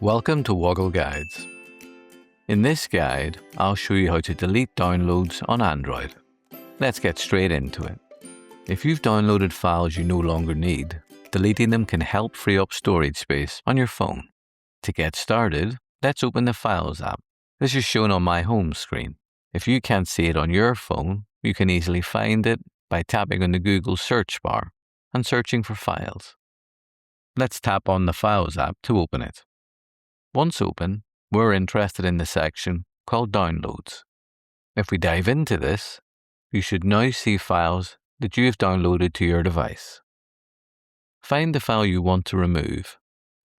Welcome to Woggle Guides. In this guide, I'll show you how to delete downloads on Android. Let's get straight into it. If you've downloaded files you no longer need, deleting them can help free up storage space on your phone. To get started, let's open the Files app. This is shown on my home screen. If you can't see it on your phone, you can easily find it by tapping on the Google search bar and searching for files. Let's tap on the Files app to open it. Once open, we're interested in the section called Downloads. If we dive into this, you should now see files that you've downloaded to your device. Find the file you want to remove,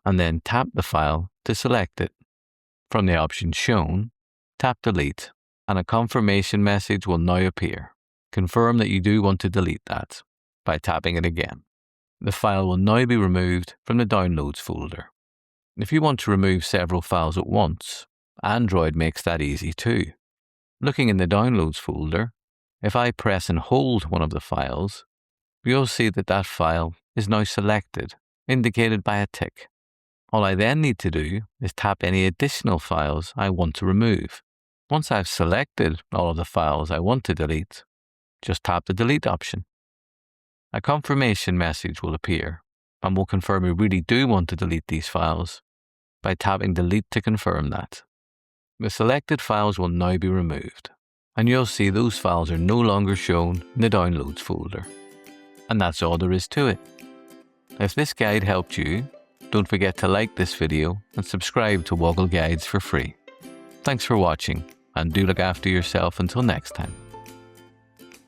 and then tap the file to select it. From the options shown, tap Delete, and a confirmation message will now appear. Confirm that you do want to delete that by tapping it again. The file will now be removed from the Downloads folder. If you want to remove several files at once, Android makes that easy too. Looking in the Downloads folder, if I press and hold one of the files, you'll see that that file is now selected, indicated by a tick. All I then need to do is tap any additional files I want to remove. Once I've selected all of the files I want to delete, just tap the Delete option. A confirmation message will appear and will confirm you really do want to delete these files by tapping Delete to confirm that. The selected files will now be removed, and you'll see those files are no longer shown in the Downloads folder. And that's all there is to it. If this guide helped you, don't forget to like this video and subscribe to Woggle Guides for free. Thanks for watching, and do look after yourself until next time.